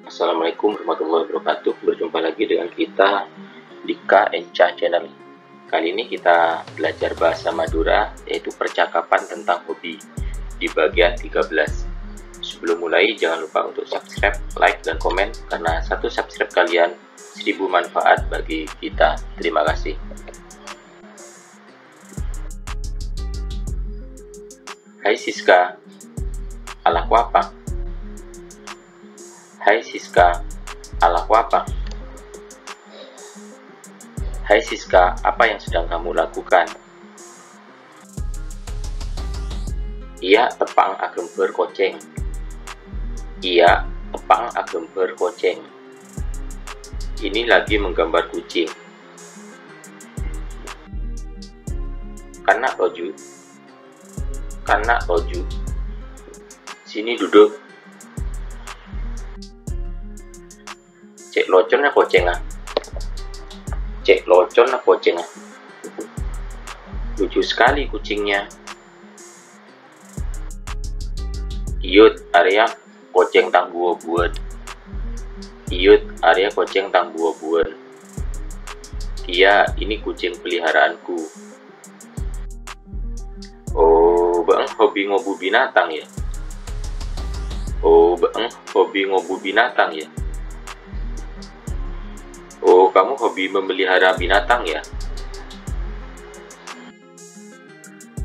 Assalamualaikum warahmatullahi wabarakatuh. Berjumpa lagi dengan kita di K Enca Channel. Kali ini kita belajar bahasa Madura, yaitu percakapan tentang hobi di bagian 13. Sebelum mulai, jangan lupa untuk subscribe, like, dan komen, karena satu subscribe kalian 1000 manfaat bagi kita. Terima kasih. Hai Siska, alaku apa? Hai Siska, alaku apa? Hai Siska, apa yang sedang kamu lakukan? Iya, tepang agem berkoceng. Iya, tepang agem berkoceng. Ini lagi menggambar kucing. Kanak toju. Kanak toju. Sini duduk. Cek locon apa cengah? Cek locon apa cengah? Lucu sekali kucingnya. Iyut area koceng tang buah-buahan. Iyut area koceng tang buah-buahan. Iya, ini kucing peliharaanku. Oh, bang hobi ngobu binatang ya? Oh, bang hobi ngobu binatang ya? Oh, kamu hobi memelihara binatang ya?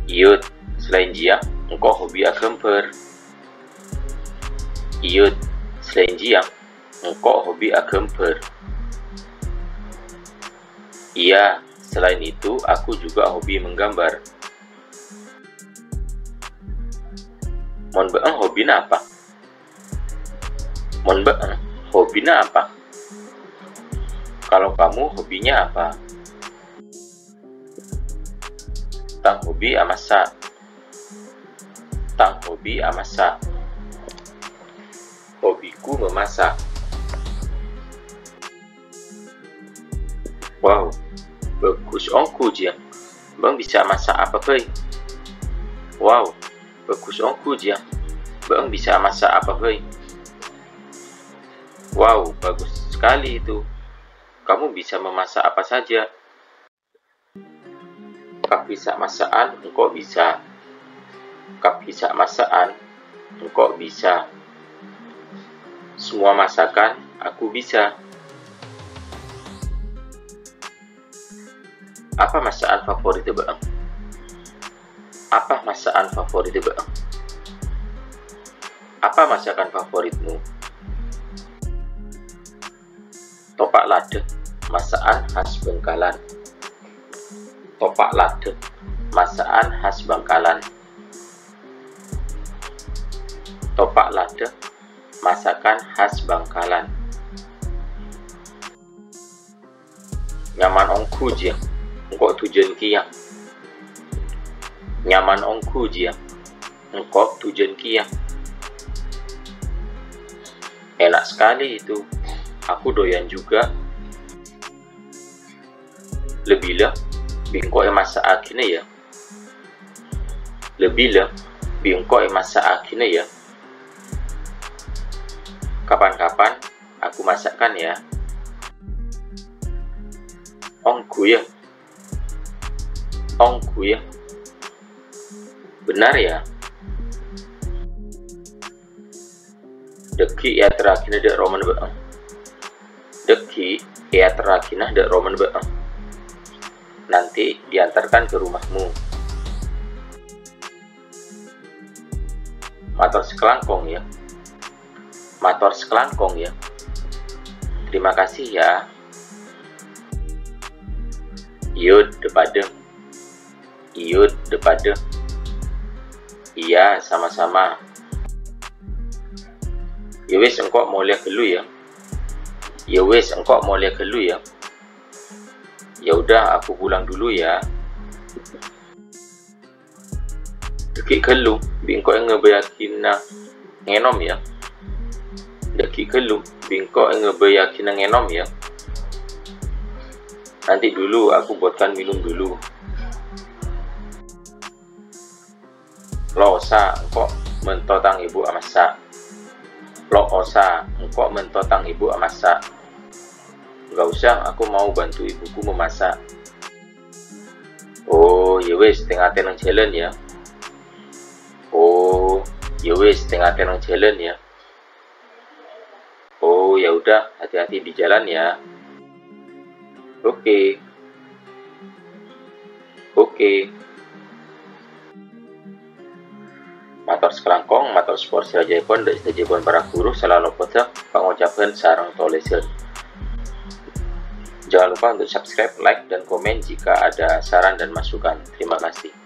Iyut, selain jiang, engkau hobi agemper. Iyut, selain jiang, engkau hobi agemper. Iya, selain itu aku juga hobi menggambar. Mon beeng hobina apa? Mon beeng hobina apa? Kalau kamu hobinya apa? Tang hobi amasa. Tang hobi amasa. Hobiku memasak. Wow, bagus ongku jiang. Bang bisa masak apa koi? Wow, bagus ongku jiang. Bang bisa masak apa koi? Wow, bagus sekali itu. Kamu bisa memasak apa saja. Kap bisa masakan, engkau bisa. Kap bisa masakan, engkau bisa. Semua masakan, aku bisa. Apa masakan favorit Bang? Apa masakan favorit Bang? Apa masakan favoritmu? Topak lade, masakan khas Bengkalan. Topak lade, masakan khas Bangkalan. Topak lade, masakan khas Bangkalan. Nyaman ongku jiang, engkau tujuan kiang. Nyaman ongku jiang, engkau tujuan kiang. Enak sekali itu, aku doyan juga. Lebih lah, bingko masak akhirnya ya. Lebih lah, bingko masak akhirnya ya. Kapan-kapan aku masakkan ya. Ongku ya. Ongku ya. Benar ya. Deki ya terakhirnya dek roman beang. Deki ya terakhirnya dek roman beang. Nanti diantarkan ke rumahmu. Mator sekelangkong ya. Mator sekelangkong ya. Terima kasih ya. Iyut depadeng. Iyut depadeng. Iya, sama-sama. Ya wis engkau mau lihat dulu ya. Ya wis engkau mau lihat dulu ya. Ya udah, aku pulang dulu ya. Deki kelu, bingko yang ngebayakin na ngenom ya. Deki kelu, bingko yang ngebayakin na ngenom ya. Nanti dulu aku buatkan minum dulu. Losa, engkau mentotang ibu amasa. Lo osa, engkau mentotang ibu masak. Nggak usah, aku mau bantu ibuku memasak. Oh, ya wis, tengah tenang jalan ya. Oh, ya wis, tengah tenang jalan ya. Oh, ya udah, hati-hati di jalan ya. Oke. Oke. Matur sekelangkong, matur sport silajapun dan istajipun para guru selalu potek pengucapan sarang tulisan. Jangan lupa untuk subscribe, like, dan komen jika ada saran dan masukan. Terima kasih.